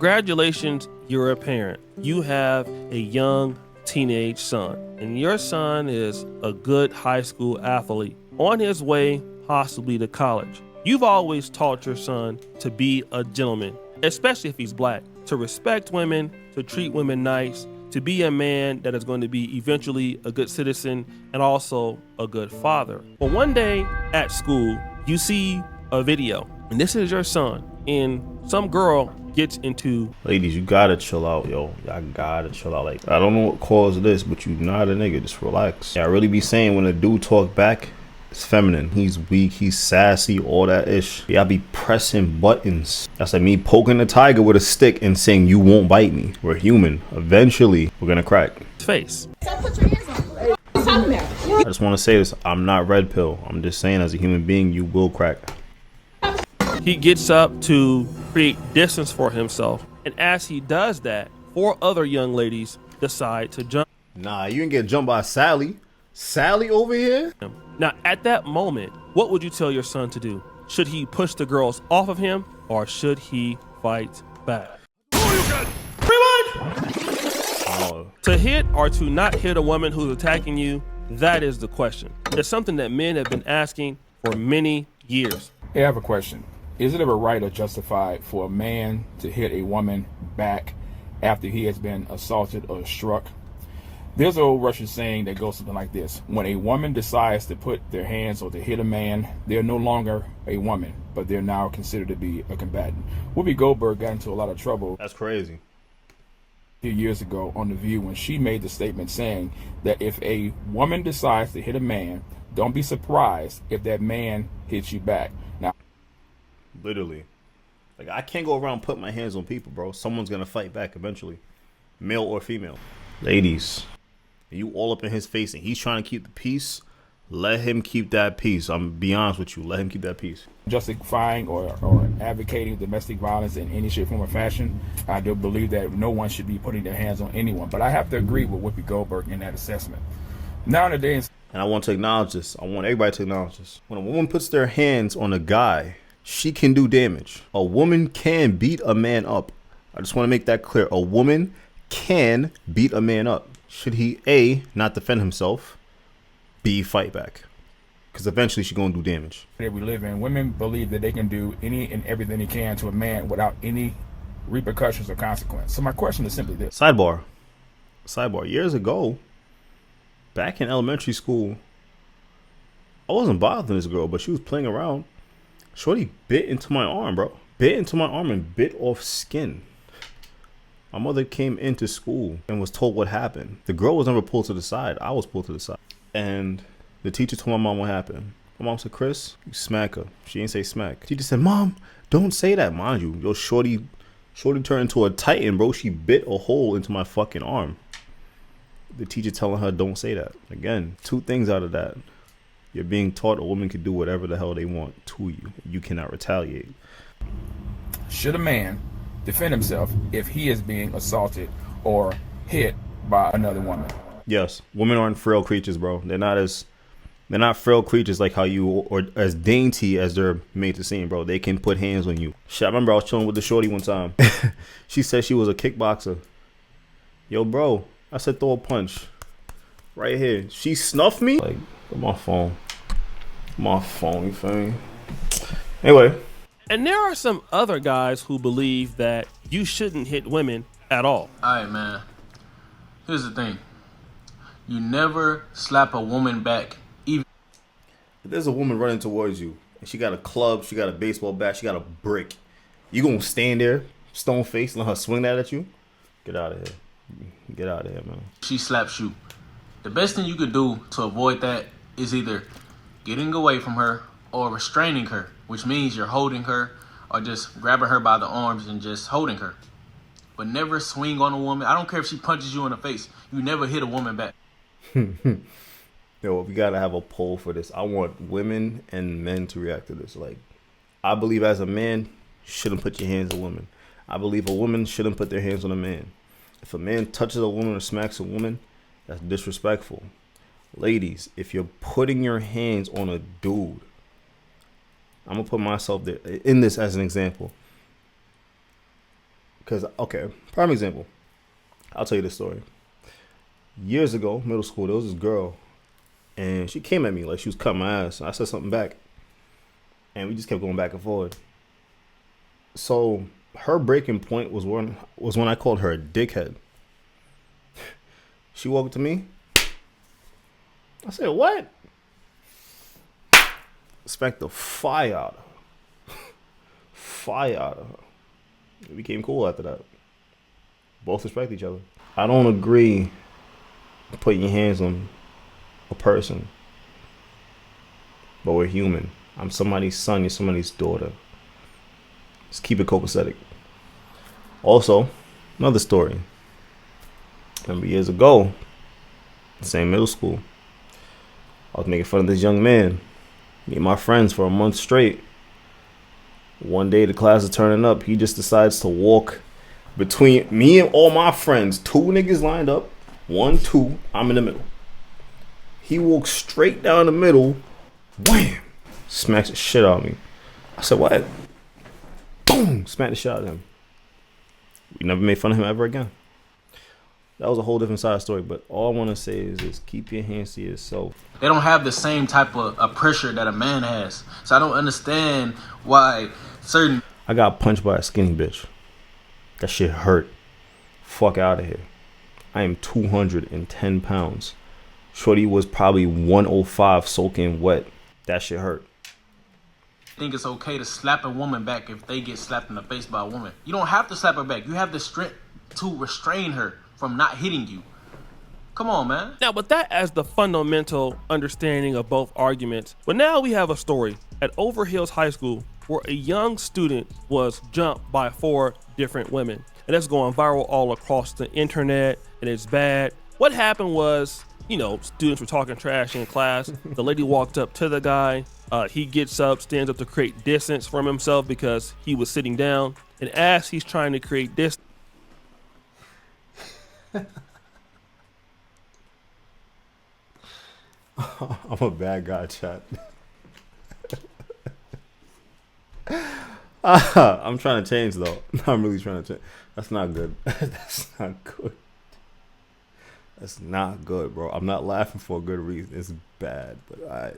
Congratulations, you're a parent. You have a young teenage son, and your son is a good high school athlete on his way possibly to college. You've always taught your son to be a gentleman, especially if he's black, to respect women, to treat women nice, to be a man that is going to be eventually a good citizen and also a good father. But one day at school, you see a video, and this is your son, and some girl gets into. Ladies, you gotta chill out, yo. Y'all gotta chill out. Like, I don't know what caused this, but you not a nigga. Just relax. Yeah, I really be saying when a dude talk back, it's feminine. He's weak, he's sassy, all that ish. Y'all be pressing buttons. That's like me poking a tiger with a stick and saying you won't bite me. We're human. Eventually, we're gonna crack. Face. I just want to say this. I'm not red pill. I'm just saying as a human being, you will crack. He gets up to create distance for himself, and as he does that, 4 other young ladies decide to jump Nah, you didn't get jumped by Sally. Sally over here? him. Now, at that moment, what would you tell your son to do? Should he push the girls off of him, or should he fight back? Oh, To hit or to not hit a woman who's attacking you, that is the question. It's something that men have been asking for many years. Hey, I have a question. Is it ever right or justified for a man to hit a woman back after he has been assaulted or struck? There's an old Russian saying that goes something like this. When a woman decides to put their hands or to hit a man, they're no longer a woman, but they're now considered to be a combatant. Whoopi Goldberg got into a lot of trouble that's crazy. a few years ago on The View when she made the statement saying that if a woman decides to hit a man, don't be surprised if that man hits you back. Now, Literally. Like, I can't go around putting my hands on people, bro. Someone's gonna fight back eventually. Male or female. Ladies, you all up in his face and he's trying to keep the peace. Let him keep that peace. I'm be honest with you. Let him keep that peace. justifying or advocating domestic violence in any shape, form, or fashion, I do believe that no one should be putting their hands on anyone. But I have to agree with Whoopi Goldberg in that assessment. Nowadays, And I want to acknowledge this. I want everybody to acknowledge this. When a woman puts their hands on a guy, she can do damage. A woman can beat a man up. I just want to make that clear. A woman can beat a man up. Should he A, not defend himself, B, fight back? Because eventually she's going to do damage. that we live in, women believe that they can do any and everything they can to a man without any repercussions or consequence. So my question is simply this. Sidebar. Years ago, back in elementary school, I wasn't bothering this girl, but she was playing around. Shorty bit into my arm, bro. Bit into my arm and bit off skin. My mother came into school and was told what happened. The girl was never pulled to the side. I was pulled to the side. And the teacher told my mom what happened. My mom said, Chris, you smack her. She didn't say smack. Teacher said, Mom, don't say that. Mind you, yo, Shorty turned into a titan, bro. She bit a hole into my fucking arm. The teacher telling her, don't say that. Again, 2 things out of that. You're being taught a woman can do whatever the hell they want to you. You cannot retaliate. Should a man defend himself if he is being assaulted or hit by another woman? Yes, women aren't frail creatures, bro. They're not frail creatures like how you, or as dainty as they're made to seem, bro. They can put hands on you. Shit, I remember I was chilling with the shorty one time. She said she was a kickboxer. Yo, bro, I said throw a punch. Right here. She snuffed me. Like, my phone, you feel me? Anyway. And there are some other guys who believe that you shouldn't hit women at all. Alright, man. Here's the thing. You never slap a woman back, even If there's a woman running towards you and she got a club, she got a baseball bat, she got a brick, you gonna stand there, stone face, let her swing that at you? Get out of here. Get out of here, man. she slaps you. The best thing you could do to avoid that is either getting away from her or restraining her, which means you're holding her or just grabbing her by the arms and just holding her. But never swing on a woman. I don't care if she punches you in the face. You never hit a woman back. Yo, we gotta have a poll for this. I want women and men to react to this. Like, I believe as a man, you shouldn't put your hands on women. I believe a woman shouldn't put their hands on a man. If a man touches a woman or smacks a woman, that's disrespectful. Ladies, if you're putting your hands on a dude, I'm gonna put myself there in this as an example. Because, okay, prime example. I'll tell you this story. Years ago, middle school, there was this girl, and she came at me like she was cutting my ass. I said something back, and we just kept going back and forth. So her breaking point was when I called her a dickhead. She walked up to me. I said, "What?" Smacked the fire out of her. Fire out of her. We became cool after that. Both respect each other. I don't agree putting your hands on a person, but we're human. I'm somebody's son, you're somebody's daughter. Let's keep it copacetic. Also, another story. Remember years ago, same middle school, I was making fun of this young man. Me and my friends for a month straight. One day the class is turning up. He just decides to walk between me and all my friends. 2 niggas lined up. 1, 2. I'm in the middle. He walks straight down the middle. Wham! Smacks the shit out of me. I said, "What?" Boom! Smacked the shit out of him. We never made fun of him ever again. That was a whole different side story, but all I want to say is just keep your hands to yourself. They don't have the same type of pressure that a man has. So I don't understand why certain... I got punched by a skinny bitch. That shit hurt. Fuck out of here. I am 210 pounds. Shorty was probably 105 soaking wet. That shit hurt. think it's okay to slap a woman back if they get slapped in the face by a woman. You don't have to slap her back. You have the strength to restrain her from not hitting you. Come on, man. Now, with that as the fundamental understanding of both arguments, but now we have a story at Overhills High School where a young student was jumped by 4 different women. And that's going viral all across the internet, and it's bad. What happened was, students were talking trash in class. The lady walked up to the guy. He gets up, stands up to create distance from himself because he was sitting down. And as he's trying to create distance, I'm a bad guy, chat. I'm trying to change, though. I'm really trying to change. That's not good. That's not good. That's not good, bro. I'm not laughing for a good reason. It's bad, but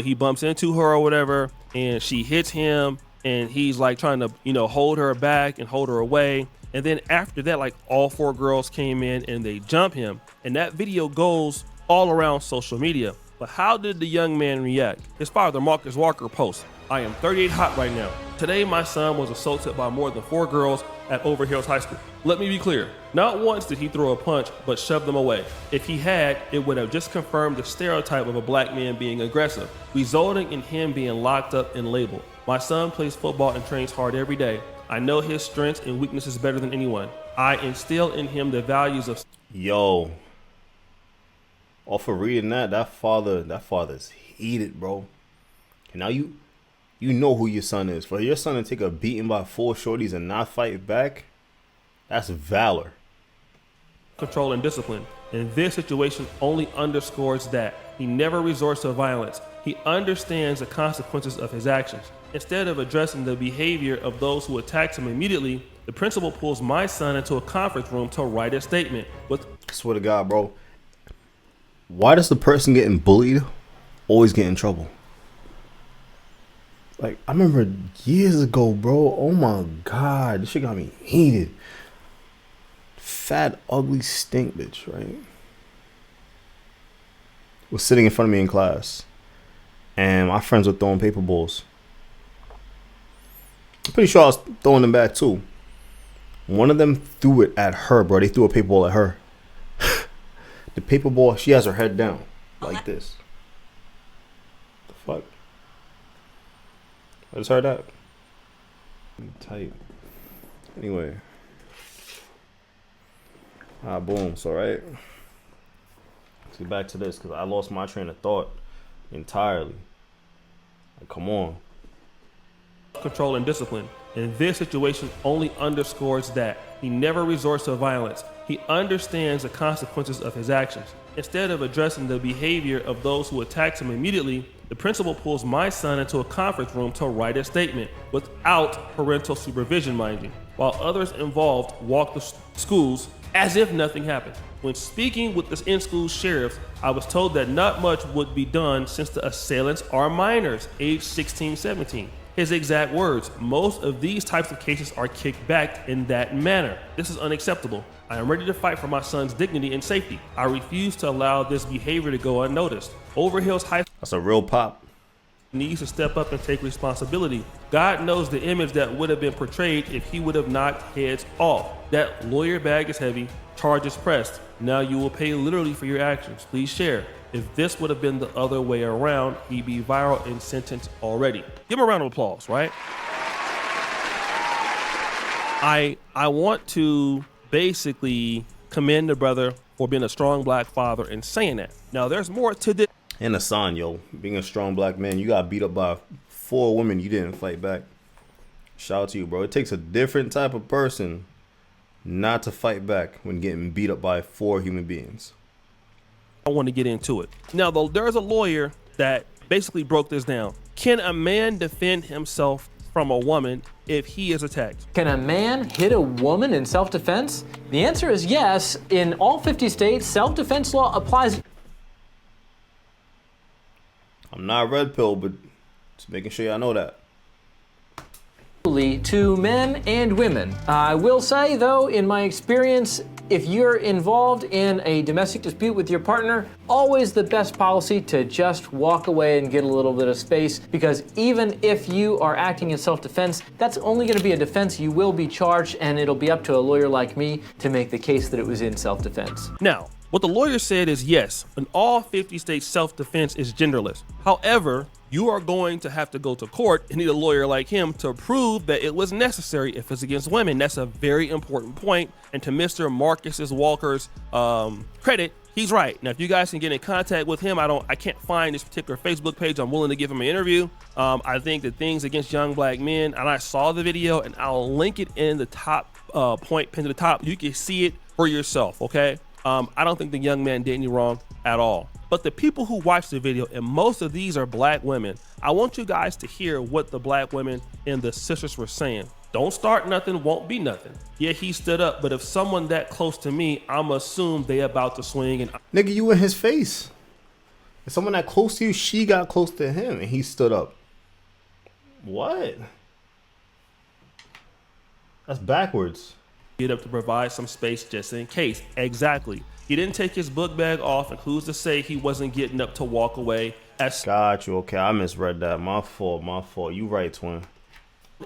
he bumps into her or whatever, and she hits him, and he's like trying to, hold her back and hold her away. And then after that, like all 4 girls came in and they jump him, and that video goes all around social media. But how did the young man react? His father, Marcus Walker, posts, "I am 38 hot right now. Today, my son was assaulted by more than 4 girls at Overhills High School. Let me be clear. Not once did he throw a punch, but shoved them away. If he had, it would have just confirmed the stereotype of a black man being aggressive, resulting in him being locked up and labeled. My son plays football and trains hard every day. I know his strengths and weaknesses better than anyone. I instill in him the values of..." Yo. Off of reading that father's heated, bro. And now you know who your son is. For your son to take a beating by 4 shorties and not fight back, that's valor. Control and discipline. And this situation only underscores that. He never resorts to violence. He understands the consequences of his actions. Instead of addressing the behavior of those who attacked him immediately, the principal pulls my son into a conference room to write a statement. I swear to God, bro. Why does the person getting bullied always get in trouble? Like, I remember years ago, bro. Oh my God. This shit got me heated. Fat, ugly stink bitch, right? Was sitting in front of me in class. And my friends were throwing paper balls. I'm pretty sure I was throwing them back too. One of them threw it at her, bro. They threw a paper ball at her. The paper ball, she has her head down like this. The fuck? I just heard that. Tight. Anyway. Boom. So, right. Let's get back to this because I lost my train of thought entirely. Like, come on. Control and discipline. And this situation only underscores that. He never resorts to violence. He understands the consequences of his actions. Instead of addressing the behavior of those who attacked him immediately, The principal pulls my son into a conference room to write a statement without parental supervision, mind you, while others involved walk the schools as if nothing happened. When speaking with the in-school sheriffs, I was told that not much would be done since the assailants are minors, age 16, 17. His exact words, most of these types of cases are kicked back in that manner. This is unacceptable. I am ready to fight for my son's dignity and safety. I refuse to allow this behavior to go unnoticed. Overhill's High That's a real pop. needs to step up and take responsibility. God knows the image that would have been portrayed if he would have knocked heads off. That lawyer bag is heavy, charges pressed. Now you will pay literally for your actions. Please share. If this would have been the other way around, he'd be viral and sentenced already. Give him a round of applause, right? I want to basically commend the brother for being a strong black father and saying that. Now there's more to this. And Hassan, yo, being a strong black man, you got beat up by 4 women, you didn't fight back. Shout out to you, bro. It takes a different type of person not to fight back when getting beat up by 4 human beings. I want to get into it. Now, though, there's a lawyer that basically broke this down. Can a man defend himself from a woman if he is attacked? Can a man hit a woman in self-defense? The answer is yes. In all 50 states, self-defense law applies. I'm not red pill, but just making sure y'all know that. To men and women. I will say, though, in my experience, if you're involved in a domestic dispute with your partner, always the best policy to just walk away and get a little bit of space, because even if you are acting in self-defense, that's only going to be a defense. You will be charged, and it'll be up to a lawyer like me to make the case that it was in self-defense. Now, what the lawyer said is yes, in all 50 states, self-defense is genderless. However, you are going to have to go to court and need a lawyer like him to prove that it was necessary if it's against women. That's a very important point. And to Mr. Marcus Walker's credit, he's right. Now, if you guys can get in contact with him, I can't find this particular Facebook page. I'm willing to give him an interview. I think that things against young black men, and I saw the video, and I'll link it in the top point, pinned to the top. You can see it for yourself, okay? I don't think the young man did any wrong at all. But the people who watched the video, and most of these are black women, I want you guys to hear what the black women and the sisters were saying. Don't start nothing, won't be nothing. Yeah, he stood up, but if someone that close to me, I'ma assume they about to swing. And Nigga, you in his face. If someone that close to you, she got close to him and he stood up. What? That's backwards. get up to provide some space just in case. Exactly. He didn't take his book bag off, and who's to say he wasn't getting up to walk away? Got you. Okay, I misread that. My fault. You right, twin.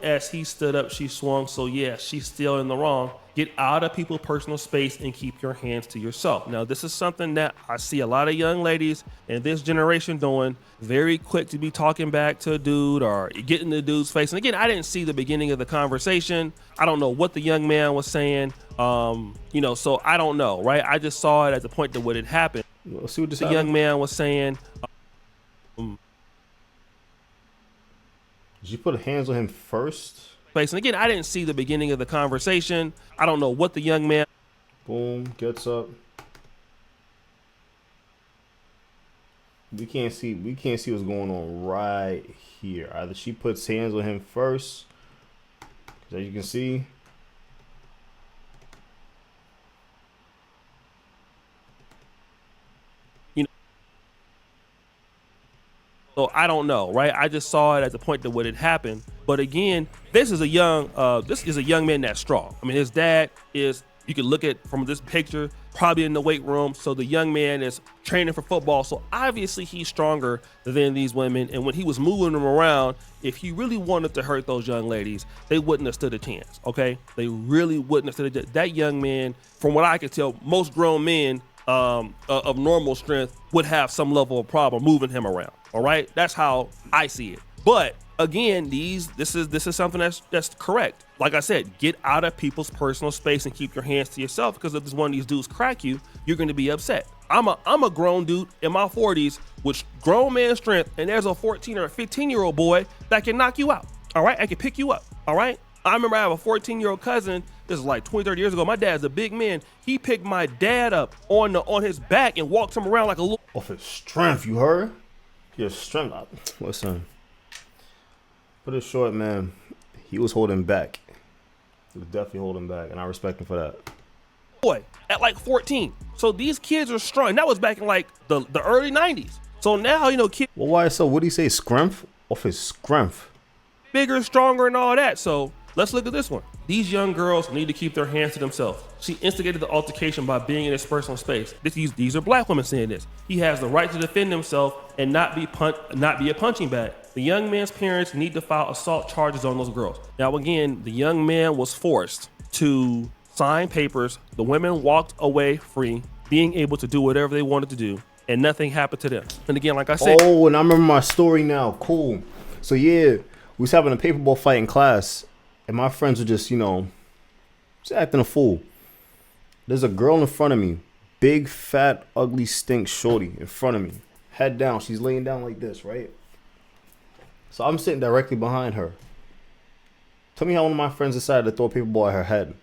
As he stood up, she swung. So yeah, she's still in the wrong. Get out of people's personal space and keep your hands to yourself. Now, this is something that I see a lot of young ladies in this generation doing. Very quick to be talking back to a dude or getting the dude's face. And again, I didn't see the beginning of the conversation. I don't know what the young man was saying. So I don't know, right? I just saw it at the point that what had happened. Let's see what the young man was saying. Did you put hands on him first? And again, I didn't see the beginning of the conversation. I don't know what the young man. Boom, gets up. We can't see what's going on right here. Either she puts hands on him first, as you can see. So I don't know, right? I just saw it at the point that what had happened. But again, this is a young man that's strong. I mean, his dad is, you can look at from this picture, probably in the weight room. So the young man is training for football. So obviously he's stronger than these women. And when he was moving them around, if he really wanted to hurt those young ladies, they wouldn't have stood a chance, okay? They really wouldn't have stood a chance. That young man, from what I could tell, most grown men of normal strength would have some level of problem moving him around. All right, that's how I see it. But again, this is something that's correct. Like I said, get out of people's personal space and keep your hands to yourself, because if this one of these dudes crack you, you're going to be upset. I'm a grown dude in my 40s with grown man strength, and there's a 14 or a 15-year-old boy that can knock you out. All right, I can pick you up. All right. I remember I have a 14-year-old cousin. This is like 20, 30 years ago. My dad's a big man. He picked my dad up on his back and walked him around like a little. Off his strength, you heard? Your strength. Listen, put it short, man. He was holding back. He was definitely holding back, and I respect him for that. Boy, at like 14. So these kids are strong. And that was back in like the early 90s. So now, you know, kids Well, why so? What do you say? Scrumph? Off his scrumph. bigger, stronger, and all that. So let's look at this one. These young girls need to keep their hands to themselves. She instigated the altercation by being in his personal space. These are black women saying this. He has the right to defend himself and not be a punching bag. The young man's parents need to file assault charges on those girls. Now, again, the young man was forced to sign papers. The women walked away free, being able to do whatever they wanted to do, and nothing happened to them. And again, like I said, Oh, and I remember my story now. Cool. So yeah, we was having a paperball fight in class, and my friends were just, just acting a fool. There's a girl in front of me, big, fat, ugly, stink shorty in front of me, head down. She's laying down like this, right? So I'm sitting directly behind her. Tell me how one of my friends decided to throw a paperball at her head.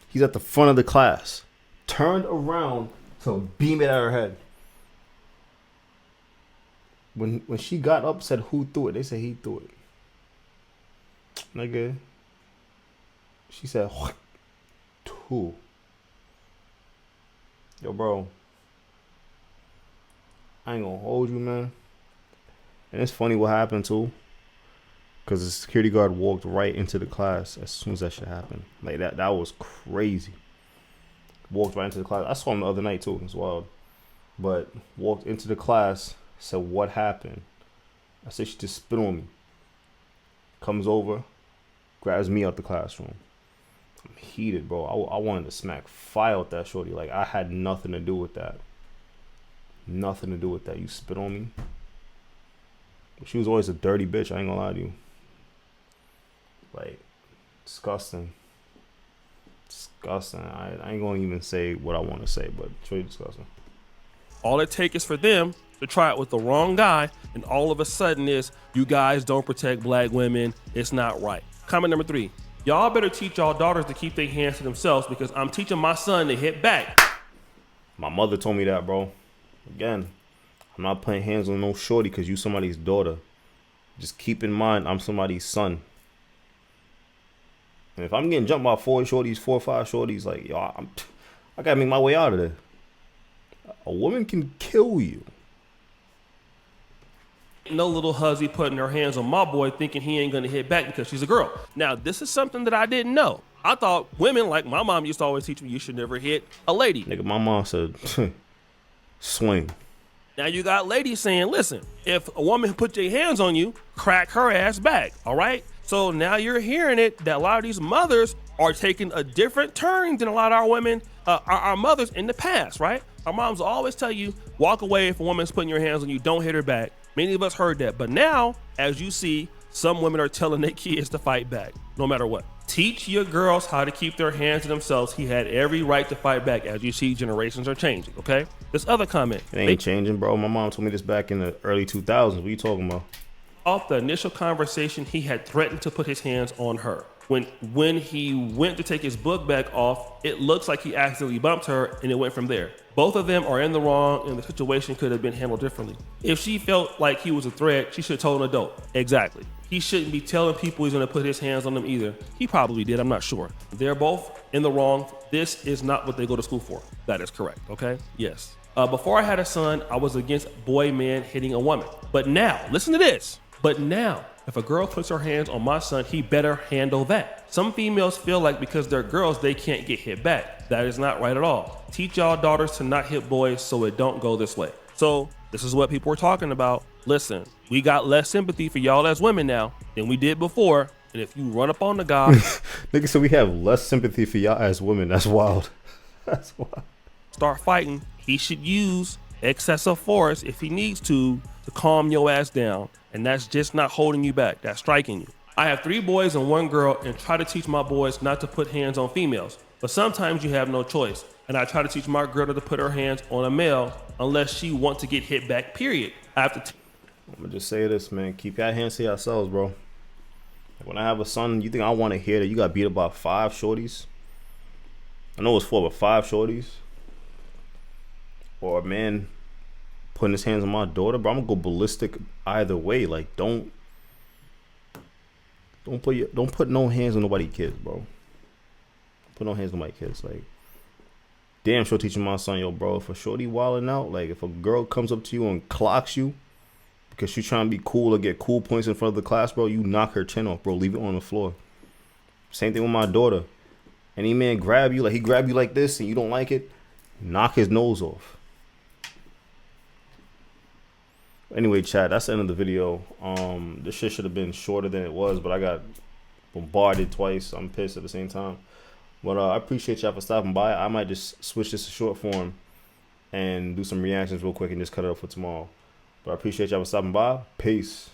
He's at the front of the class, turned around to beam it at her head. When she got up, said who threw it? They said he threw it. Nigga. She said, who? Yo, bro. I ain't gonna hold you, man. And it's funny what happened, too. Because the security guard walked right into the class as soon as that shit happened. Like, that was crazy. Walked right into the class. I saw him the other night, too. It's wild. But walked into the class, said, what happened? I said, she just spit on me. Comes over, grabs me out the classroom. I'm heated, bro. I wanted to smack fire with that shorty. Like, I had nothing to do with that. Nothing to do with that. You spit on me. She was always a dirty bitch. I ain't gonna lie to you. Like, disgusting. Disgusting. I ain't gonna even say what I want to say, but it's really disgusting. all it takes is for them to try it with the wrong guy, and all of a sudden is, you guys don't protect black women. It's not right. Comment number 3. Y'all better teach y'all daughters to keep their hands to themselves, because I'm teaching my son to hit back. My mother told me that, bro. Again, I'm not putting hands on no shorty because you somebody's daughter. Just keep in mind, I'm somebody's son. And if I'm getting jumped by 4 or 5 shorties, like, yo, I gotta make my way out of there. A woman can kill you. No little hussy putting her hands on my boy thinking he ain't gonna hit back because she's a girl. Now, this is something that I didn't know. I thought women, like my mom used to always teach me, you should never hit a lady. Nigga, my mom said, swing. Now you got ladies saying, listen, if a woman put their hands on you, crack her ass back, all right? So now you're hearing it that a lot of these mothers are taking a different turn than a lot of our women, our mothers in the past, right? Our moms always tell you, walk away if a woman's putting your hands on you, don't hit her back. Many of us heard that. But now, as you see, some women are telling their kids to fight back, no matter what. Teach your girls how to keep their hands to themselves. He had every right to fight back. As you see, generations are changing, okay? This other comment. It ain't changing, bro. My mom told me this back in the early 2000s. What you talking about? Off the initial conversation, he had threatened to put his hands on her. When he went to take his book bag off, it looks like he accidentally bumped her, and it went from there. Both of them are in the wrong, and the situation could have been handled differently. If she felt like he was a threat, she should have told an adult. Exactly. He shouldn't be telling people he's going to put his hands on them either. He probably did, I'm not sure. They're both in the wrong. This is not what they go to school for. That is correct, okay? Yes. Before I had a son, I was against man hitting a woman. But now, listen to this. But now, if a girl puts her hands on my son, he better handle that. Some females feel like because they're girls, they can't get hit back. That is not right at all. Teach y'all daughters to not hit boys so it don't go this way. So this is what people were talking about. Listen, we got less sympathy for y'all as women now than we did before. And if you run up on the guy... Nigga, so we have less sympathy for y'all as women. That's wild. That's wild. Start fighting. He should use excessive force if he needs to calm your ass down. And that's just not holding you back. That's striking you. I have 3 boys and 1 girl and try to teach my boys not to put hands on females. But sometimes you have no choice. And I try to teach my girl to put her hands on a male unless she wants to get hit back, period. I'm going to just say this, man. Keep your hands to yourselves, bro. When I have a son, you think I want to hear that you got beat up by 5 shorties? I know it's 4, but 5 shorties? Or a man putting his hands on my daughter, bro, I'm gonna go ballistic either way. Like, don't put no hands on nobody's kids, bro. Put no hands on my kids. Like, damn sure teaching my son, yo, bro, if a shorty wilding out, like, if a girl comes up to you and clocks you because she's trying to be cool or get cool points in front of the class, bro, you knock her chin off, bro. Leave it on the floor. Same thing with my daughter. Any man grab you, like, he grab you like this and you don't like it, knock his nose off. Anyway, chat, that's the end of the video. This shit should have been shorter than it was, but I got bombarded twice. I'm pissed at the same time. But I appreciate y'all for stopping by. I might just switch this to short form and do some reactions real quick and just cut it up for tomorrow. But I appreciate y'all for stopping by. Peace.